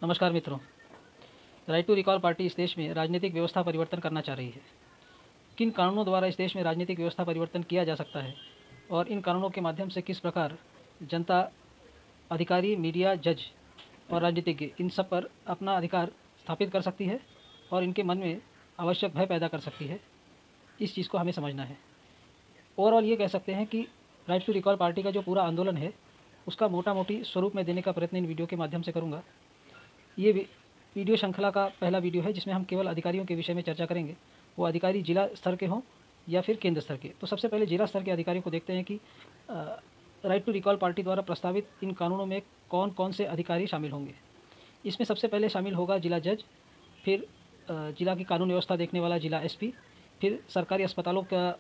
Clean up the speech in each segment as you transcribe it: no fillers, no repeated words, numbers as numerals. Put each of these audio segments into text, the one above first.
नमस्कार मित्रों। Right to recall party इस देश में राजनीतिक व्यवस्था परिवर्तन करना चाह रही है। किन कानूनों द्वारा इस देश में राजनीतिक व्यवस्था परिवर्तन किया जा सकता है और इन कानूनों के माध्यम से किस प्रकार जनता, अधिकारी, मीडिया, जज और राजनीतिज्ञ इन सब पर अपना अधिकार स्थापित कर सकती है और इनके मन में आवश्यक भय पैदा कर सकती है, इस चीज़ को हमें समझना है। ओवरऑल ये कह सकते हैं कि राइट टू रिकॉल पार्टी का जो पूरा आंदोलन है उसका मोटा मोटी स्वरूप में देने का प्रयत्न इन वीडियो के माध्यम से करूँगा। ये वीडियो श्रृंखला का पहला वीडियो है जिसमें हम केवल अधिकारियों के विषय में चर्चा करेंगे, वो अधिकारी जिला स्तर के हों या फिर केंद्र स्तर के। तो सबसे पहले जिला स्तर के अधिकारियों को देखते हैं कि राइट टू रिकॉल पार्टी द्वारा प्रस्तावित इन कानूनों में कौन कौन से अधिकारी शामिल होंगे। इसमें सबसे पहले शामिल होगा जिला जज, फिर जिला की कानून व्यवस्था देखने वाला जिला एसपी, फिर सरकारी अस्पतालों का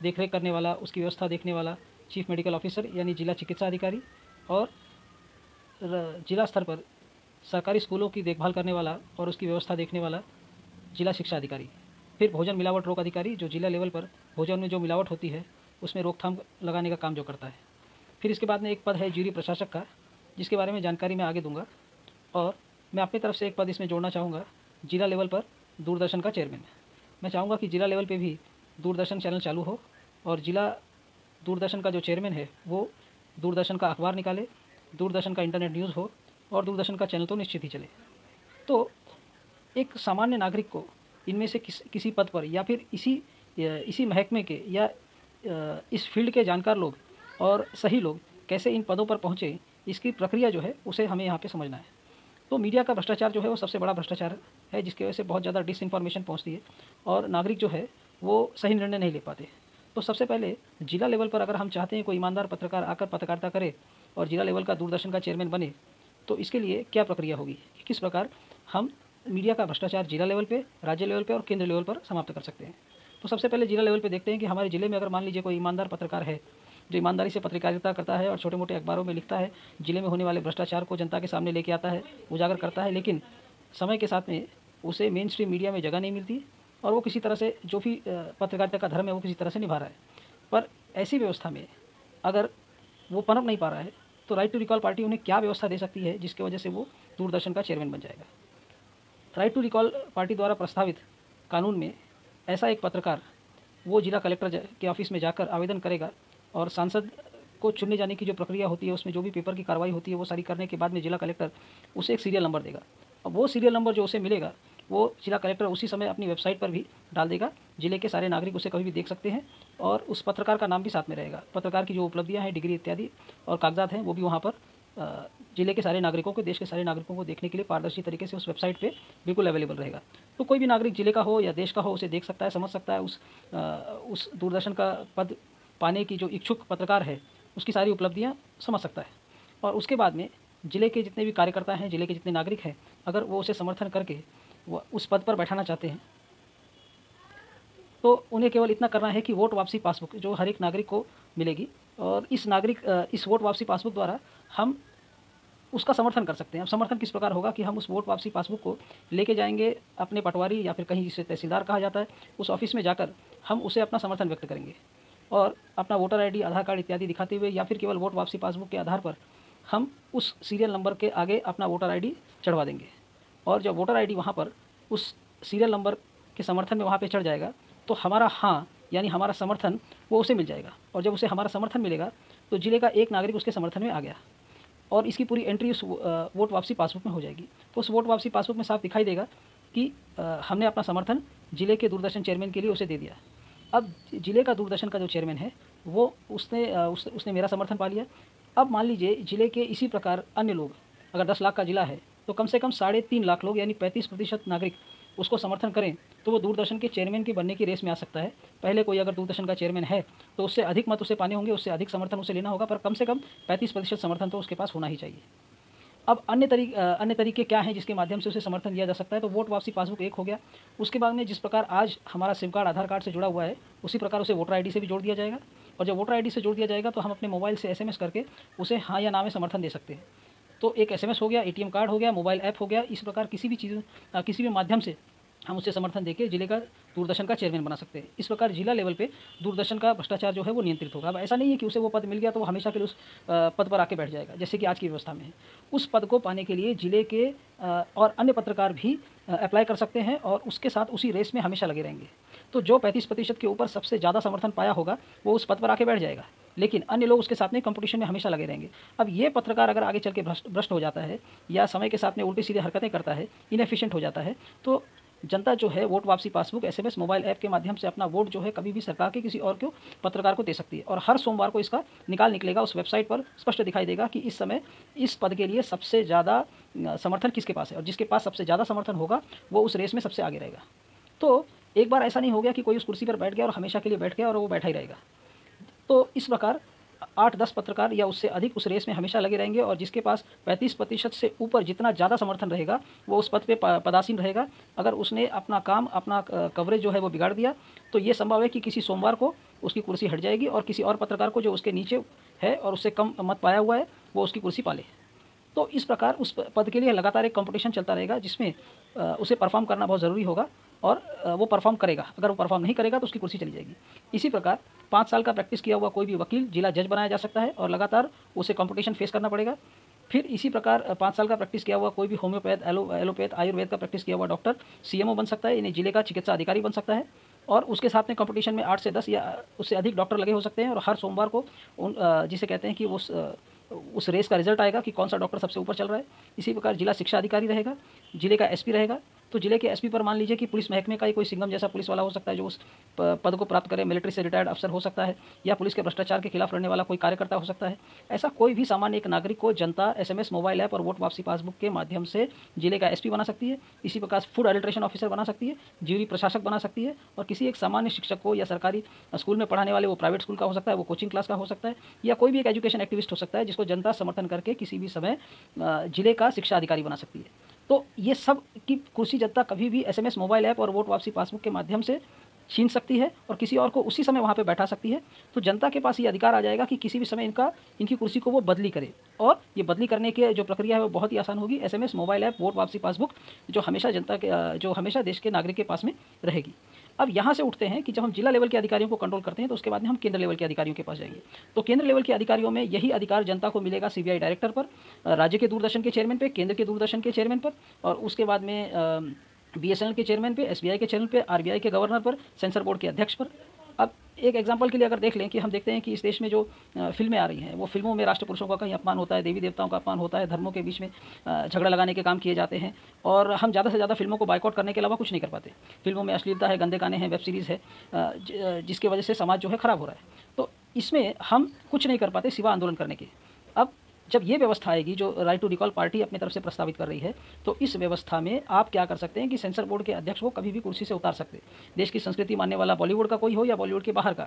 देखरेख करने वाला, उसकी व्यवस्था देखने वाला चीफ मेडिकल ऑफिसर यानी जिला चिकित्सा अधिकारी, और जिला स्तर पर सरकारी स्कूलों की देखभाल करने वाला और उसकी व्यवस्था देखने वाला जिला शिक्षा अधिकारी, फिर भोजन मिलावट रोक अधिकारी जो जिला लेवल पर भोजन में जो मिलावट होती है उसमें रोकथाम लगाने का काम जो करता है। फिर इसके बाद में एक पद है ज्यूरी प्रशासक का, जिसके बारे में जानकारी मैं आगे दूंगा। और मैं अपनी तरफ से एक पद इसमें जोड़ना चाहूँगा, जिला लेवल पर दूरदर्शन का चेयरमैन। मैं चाहूँगा कि जिला लेवल पर भी दूरदर्शन चैनल चालू हो और जिला दूरदर्शन का जो चेयरमैन है वो दूरदर्शन का अखबार निकाले, दूरदर्शन का इंटरनेट न्यूज़ हो और दूरदर्शन का चैनल तो निश्चित ही चले। तो एक सामान्य नागरिक को इनमें से किसी पद पर या फिर इसी महकमे के या इस फील्ड के जानकार लोग और सही लोग कैसे इन पदों पर पहुँचे, इसकी प्रक्रिया जो है उसे हमें यहाँ पे समझना है। तो मीडिया का भ्रष्टाचार जो है वो सबसे बड़ा भ्रष्टाचार है, जिसकी वजह से बहुत ज़्यादा डिसइंफॉर्मेशन पहुँचती है और नागरिक जो है वो सही निर्णय नहीं ले पाते। तो सबसे पहले जिला लेवल पर अगर हम चाहते हैं कोई ईमानदार पत्रकार आकर पत्रकारिता करे और जिला लेवल का दूरदर्शन का चेयरमैन बने, तो इसके लिए क्या प्रक्रिया होगी, किस प्रकार हम मीडिया का भ्रष्टाचार जिला लेवल पे, राज्य लेवल पे और केंद्र लेवल पर समाप्त कर सकते हैं। तो सबसे पहले जिला लेवल पे देखते हैं कि हमारे ज़िले में अगर मान लीजिए कोई ईमानदार पत्रकार है जो ईमानदारी से पत्रकारिता करता है और छोटे मोटे अखबारों में लिखता है, ज़िले में होने वाले भ्रष्टाचार को जनता के सामने लेके आता है, उजागर करता है, लेकिन समय के साथ में उसे मेन स्ट्रीम मीडिया में जगह नहीं मिलती और वो किसी तरह से जो भी पत्रकारिता का धर्म है वो किसी तरह से निभा रहा है। पर ऐसी व्यवस्था में अगर वो पनप नहीं पा रहा है तो राइट टू रिकॉल पार्टी उन्हें क्या व्यवस्था दे सकती है जिसकी वजह से वो दूरदर्शन का चेयरमैन बन जाएगा। राइट टू रिकॉल पार्टी द्वारा प्रस्तावित कानून में ऐसा एक पत्रकार वो जिला कलेक्टर के ऑफिस में जाकर आवेदन करेगा और सांसद को चुनने जाने की जो प्रक्रिया होती है उसमें जो भी पेपर की कार्रवाई होती है वो सारी करने के बाद में जिला कलेक्टर उसे एक सीरियल नंबर देगा। अब वो सीरियल नंबर जो उसे मिलेगा वो जिला कलेक्टर उसी समय अपनी वेबसाइट पर भी डाल देगा। जिले के सारे नागरिक उसे कभी भी देख सकते हैं और उस पत्रकार का नाम भी साथ में रहेगा। पत्रकार की जो उपलब्धियां हैं, डिग्री इत्यादि और कागजात हैं, वो भी वहाँ पर जिले के सारे नागरिकों को, देश के सारे नागरिकों को देखने के लिए पारदर्शी तरीके से उस वेबसाइट पे बिल्कुल अवेलेबल रहेगा। तो कोई भी नागरिक जिले का हो या देश का हो उसे देख सकता है, समझ सकता है, उस दूरदर्शन का पद पाने की जो इच्छुक पत्रकार है उसकी सारी उपलब्धियाँ समझ सकता है। और उसके बाद में जिले के जितने भी कार्यकर्ता हैं, जिले के जितने नागरिक हैं, अगर वो उसे समर्थन करके वो उस पद पर बैठाना चाहते हैं तो उन्हें केवल इतना करना है कि वोट वापसी पासबुक जो हर एक नागरिक को मिलेगी और इस वोट वापसी पासबुक द्वारा हम उसका समर्थन कर सकते हैं। अब समर्थन किस प्रकार होगा कि हम उस वोट वापसी पासबुक को लेके जाएंगे अपने पटवारी या फिर कहीं जिसे तहसीलदार कहा जाता है उस ऑफिस में जाकर हम उसे अपना समर्थन व्यक्त करेंगे और अपना वोटर आईडी, आधार कार्ड इत्यादि दिखाते हुए या फिर केवल वोट वापसी पासबुक के आधार पर हम उस सीरियल नंबर के आगे अपना वोटर आईडी चढ़वा देंगे। और जब वोटर आईडी वहाँ पर उस सीरियल नंबर के समर्थन में वहाँ पे चढ़ जाएगा तो हमारा हाँ यानी हमारा समर्थन वो उसे मिल जाएगा। और जब उसे हमारा समर्थन मिलेगा तो जिले का एक नागरिक उसके समर्थन में आ गया और इसकी पूरी एंट्री उस वोट वापसी पासबुक में हो जाएगी। तो उस वोट वापसी पासबुक में साफ दिखाई देगा कि हमने अपना समर्थन जिले के दूरदर्शन चेयरमैन के लिए उसे दे दिया। अब जिले का दूरदर्शन का जो चेयरमैन है वो उसने मेरा समर्थन पा लिया। अब मान लीजिए जिले के इसी प्रकार अन्य लोग, अगर 10 लाख का जिला है तो कम से कम 3.5 लाख लोग यानी 35% नागरिक उसको समर्थन करें तो वो दूरदर्शन के चेयरमैन के बनने की रेस में आ सकता है। पहले कोई अगर दूरदर्शन का चेयरमैन है तो उससे अधिक मत उसे पाने होंगे, उससे अधिक समर्थन उसे लेना होगा, पर कम से कम 35% समर्थन तो उसके पास होना ही चाहिए। अब अन्य तरीके क्या हैं जिसके माध्यम से उसे समर्थन दिया जा सकता है। तो वोट वापसी पासबुक एक हो गया। उसके बाद में जिस प्रकार आज हमारा सिम कार्ड आधार कार्ड से जुड़ा हुआ है उसी प्रकार उसे वोटर आईडी से भी जोड़ दिया जाएगा और जब वोटर आईडी से जोड़ दिया जाएगा तो हम अपने मोबाइल से SMS करके उसे हाँ या ना में समर्थन दे सकते हैं। तो एक SMS हो गया, ATM कार्ड हो गया, मोबाइल ऐप हो गया। इस प्रकार किसी भी माध्यम से हम उससे समर्थन देके जिले का दूरदर्शन का चेयरमैन बना सकते हैं। इस प्रकार जिला लेवल पे दूरदर्शन का भ्रष्टाचार जो है वो नियंत्रित होगा। अब ऐसा नहीं है कि उसे वो पद मिल गया तो वो हमेशा के लिए उस पद पर आके बैठ जाएगा, जैसे कि आज की व्यवस्था में है। उस पद को पाने के लिए जिले के और अन्य पत्रकार भी अप्लाई कर सकते हैं और उसके साथ उसी रेस में हमेशा लगे रहेंगे। तो जो 35% के ऊपर सबसे ज़्यादा समर्थन पाया होगा वो उस पद पर आके बैठ जाएगा, लेकिन अन्य लोग उसके साथ में कंपटीशन में हमेशा लगे रहेंगे। अब ये पत्रकार अगर आगे चल के भ्रष्ट हो जाता है या समय के साथ में उल्टी सीधी हरकतें करता है, इनएफिशिएंट हो जाता है, तो जनता जो है वोट वापसी पासबुक एसएमएस मोबाइल ऐप के माध्यम से अपना वोट जो है कभी भी सरकार के किसी और को पत्रकार को दे सकती है। और हर सोमवार को इसका निकाल निकलेगा, उस वेबसाइट पर स्पष्ट दिखाई देगा कि इस समय इस पद के लिए सबसे ज़्यादा समर्थन किसके पास है, और जिसके पास सबसे ज़्यादा समर्थन होगा वो उस रेस में सबसे आगे रहेगा। तो एक बार ऐसा नहीं हो गया कि कोई उस कुर्सी पर बैठ गया और हमेशा के लिए बैठ गया और वो बैठा ही रहेगा। तो इस प्रकार 8-10 पत्रकार या उससे अधिक उस रेस में हमेशा लगे रहेंगे और जिसके पास 35% से ऊपर जितना ज़्यादा समर्थन रहेगा वो उस पद पे पदासीन रहेगा। अगर उसने अपना काम, अपना कवरेज जो है वो बिगाड़ दिया तो ये संभव है कि किसी सोमवार को उसकी कुर्सी हट जाएगी और किसी और पत्रकार को जो उसके नीचे है और उससे कम मत पाया हुआ है वो उसकी कुर्सी पाले। तो इस प्रकार उस पद के लिए लगातार एक कंपटीशन चलता रहेगा जिसमें उसे परफॉर्म करना बहुत ज़रूरी होगा और वो परफॉर्म करेगा। अगर वो परफॉर्म नहीं करेगा तो उसकी कुर्सी चली जाएगी। इसी प्रकार 5 साल का प्रैक्टिस किया हुआ कोई भी वकील जिला जज बनाया जा सकता है और लगातार उसे कंपटीशन फेस करना पड़ेगा। फिर इसी प्रकार 5 साल का प्रैक्टिस किया हुआ कोई भी होम्योपैथ, एलोपैथ, आयुर्वेद का प्रैक्टिस किया हुआ डॉक्टर सीएमओ बन सकता है, यानी जिले का चिकित्सा अधिकारी बन सकता है। और उसके साथ में कंपटीशन में 8 से 10 या उससे अधिक डॉक्टर लगे हो सकते हैं और हर सोमवार को जिसे कहते हैं कि उस रेस का रिजल्ट आएगा कि कौन सा डॉक्टर सबसे ऊपर चल रहा है। इसी प्रकार जिला शिक्षा अधिकारी रहेगा, जिले का एसपी रहेगा। तो जिले के एसपी पर मान लीजिए कि पुलिस महकमे का ही कोई सिंघम जैसा पुलिस वाला हो सकता है जो उस पद को प्राप्त करे, मिलिट्री से रिटायर्ड अफसर हो सकता है या पुलिस के भ्रष्टाचार के खिलाफ लड़ने वाला कोई कार्यकर्ता हो सकता है। ऐसा कोई भी सामान्य एक नागरिक को जनता एसएमएस मोबाइल ऐप और वोट वापसी पासबुक के माध्यम से जिले का एसपी बना सकती है। इसी प्रकार फूड एडल्ट्रेशन ऑफिसर बना सकती है, ज्यूरी प्रशासक बना सकती है और किसी एक सामान्य शिक्षक को या सरकारी स्कूल में पढ़ाने वाले, वो प्राइवेट स्कूल का हो सकता है, वो कोचिंग क्लास का हो सकता है या कोई भी एक एजुकेशन एक्टिविस्ट हो सकता है जिसको जनता समर्थन करके किसी भी समय जिले का शिक्षा अधिकारी बना सकती है। तो ये सब की कुर्सी जनता कभी भी एसएमएस मोबाइल ऐप और वोट वापसी पासबुक के माध्यम से छीन सकती है और किसी और को उसी समय वहाँ पे बैठा सकती है। तो जनता के पास ये अधिकार आ जाएगा कि किसी भी समय इनकी कुर्सी को वो बदली करे और ये बदली करने की जो प्रक्रिया है वो बहुत ही आसान होगी। एसएमएस मोबाइल ऐप, वोट वापसी पासबुक जो हमेशा देश के नागरिक के पास में रहेगी। अब यहाँ से उठते हैं कि जब हम जिला लेवल के अधिकारियों को कंट्रोल करते हैं तो उसके बाद में हम केंद्र लेवल के अधिकारियों के पास जाएंगे। तो केंद्र लेवल के अधिकारियों में यही अधिकार जनता को मिलेगा सीबीआई डायरेक्टर पर, राज्य के दूरदर्शन के चेयरमैन पे, केंद्र के दूरदर्शन के चेयरमैन पर और उसके बाद में बीएसएनएल के चेयरमैन पे, एसबीआई के चेयरमैन पे, आरबीआई के गवर्नर पर, सेंसर बोर्ड के अध्यक्ष पर। अब एक एग्जांपल के लिए अगर देख लें कि हम देखते हैं कि इस देश में जो फिल्में आ रही हैं वो फिल्मों में राष्ट्र पुरुषों का कहीं अपमान होता है, देवी देवताओं का अपमान होता है, धर्मों के बीच में झगड़ा लगाने के काम किए जाते हैं और हम ज़्यादा से ज़्यादा फिल्मों को बायकॉट करने के अलावा कुछ नहीं कर पाते। फिल्मों में अश्लीलता है, गंदे गाने हैं, वेब सीरीज़ है, जिसकी वजह से समाज जो है ख़राब हो रहा है। तो इसमें हम कुछ नहीं कर पाते सिवा आंदोलन करने के। अब जब ये व्यवस्था आएगी जो राइट टू रिकॉल पार्टी अपनी तरफ से प्रस्तावित कर रही है, तो इस व्यवस्था में आप क्या कर सकते हैं कि सेंसर बोर्ड के अध्यक्ष को कभी भी कुर्सी से उतार सकते हैं। देश की संस्कृति मानने वाला बॉलीवुड का कोई हो या बॉलीवुड के बाहर का,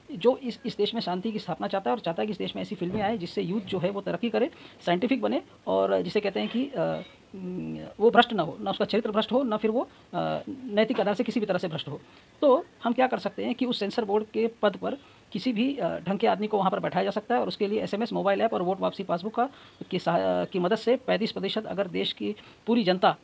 जो इस देश में शांति की स्थापना चाहता है और चाहता है कि इस देश में ऐसी फिल्में आए जिससे यूथ जो है वो तरक्की करे, साइंटिफिक बने और जिसे कहते हैं कि वो भ्रष्ट ना हो, ना उसका चरित्र भ्रष्ट हो, ना फिर वो नैतिक आधार से किसी भी तरह से भ्रष्ट हो। तो हम क्या कर सकते हैं कि उस सेंसर बोर्ड के पद पर किसी भी ढंग के आदमी को वहाँ पर बैठाया जा सकता है और उसके लिए एसएमएस मोबाइल ऐप और वोट वापसी पासबुक की मदद से 35% अगर देश की पूरी जनता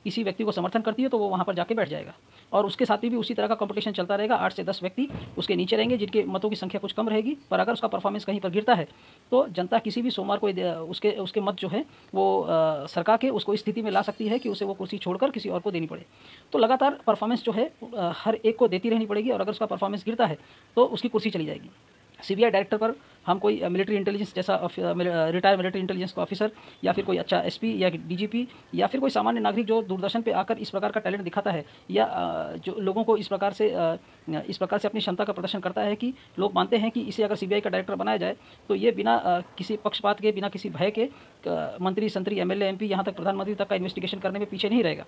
किसी व्यक्ति को समर्थन करती है तो वो वहाँ पर जाके बैठ जाएगा और उसके साथ भी उसी तरह का कंपटीशन चलता रहेगा। 8 से 10 व्यक्ति उसके नीचे रहेंगे जिनके मतों की संख्या कुछ कम रहेगी, पर अगर उसका परफॉर्मेंस कहीं पर गिरता है तो जनता किसी भी सोमवार को उसके मत जो है वो सरका के उसको इस स्थिति में ला सकती है कि उसे वो कुर्सी छोड़कर किसी और को देनी पड़े। तो लगातार परफॉर्मेंस जो है हर एक को देती रहनी पड़ेगी और अगर उसका परफॉर्मेंस गिरता है तो उसकी कुर्सी चली जाएगी। सीबीआई डायरेक्टर पर हम कोई मिलिट्री इंटेलिजेंस जैसा रिटायर्ड मिलिट्री इंटेलिजेंस का ऑफिसर या फिर कोई अच्छा एसपी या डीजीपी या फिर कोई सामान्य नागरिक जो दूरदर्शन पे आकर इस प्रकार का टैलेंट दिखाता है या जो लोगों को इस प्रकार से अपनी क्षमता का प्रदर्शन करता है कि लोग मानते हैं कि इसे अगर सीबीआई का डायरेक्टर बनाया जाए तो ये बिना किसी पक्षपात के, बिना किसी भय के मंत्री, संतरी, एमएलए, एमपी, यहाँ तक प्रधानमंत्री तक का इन्वेस्टिगेशन करने में पीछे नहीं रहेगा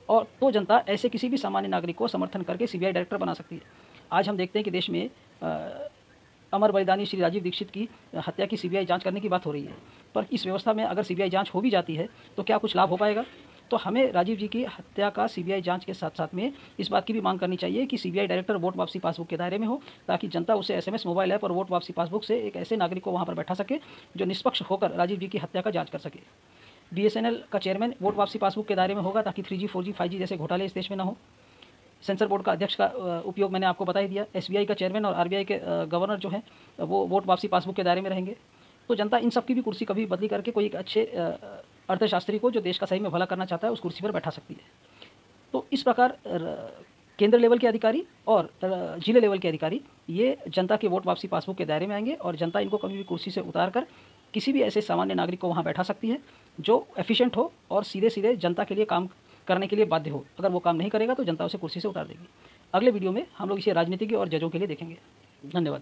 और तो जनता ऐसे किसी भी सामान्य नागरिक को समर्थन करके सीबीआई डायरेक्टर बना सकती है। आज हम देखते हैं कि देश में अमर बलिदानी श्री राजीव दीक्षित की हत्या की सीबीआई जांच करने की बात हो रही है, पर इस व्यवस्था में अगर सीबीआई जांच हो भी जाती है तो क्या कुछ लाभ हो पाएगा? तो हमें राजीव जी की हत्या का सीबीआई जांच के साथ साथ में इस बात की भी मांग करनी चाहिए कि सीबीआई डायरेक्टर वोट वापसी पासबुक के दायरे में हो, ताकि जनता उसे एसएमएस मोबाइल ऐप और वोट वापसी पासबुक से एक ऐसे नागरिक को वहाँ पर बैठा सके जो निष्पक्ष होकर राजीव जी की हत्या का जाँच कर सके। BSNL का चेयरमैन वोट वापसी पासबुक के दायरे में होगा ताकि 3G 4G 5G जैसे घोटाले इस देश में ना हो। सेंसर बोर्ड का अध्यक्ष का उपयोग मैंने आपको बता ही दिया। SBI का चेयरमैन और RBI के गवर्नर जो हैं वो वोट वापसी पासबुक के दायरे में रहेंगे। तो जनता इन सब की भी कुर्सी कभी बदली करके कोई एक अच्छे अर्थशास्त्री को जो देश का सही में भला करना चाहता है उस कुर्सी पर बैठा सकती है। तो इस प्रकार केंद्र लेवल के अधिकारी और जिले लेवल के अधिकारी ये जनता के वोट वापसी पासबुक के दायरे में आएंगे और जनता इनको कभी भी कुर्सी से उतार कर किसी भी ऐसे सामान्य नागरिक को वहाँ बैठा सकती है जो एफिशिएंट हो और सीधे सीधे जनता के लिए काम करने के लिए बाध्य हो। अगर वो काम नहीं करेगा तो जनता उसे कुर्सी से उतार देगी। अगले वीडियो में हम लोग इसे राजनीतिज्ञ और जजों के लिए देखेंगे। धन्यवाद।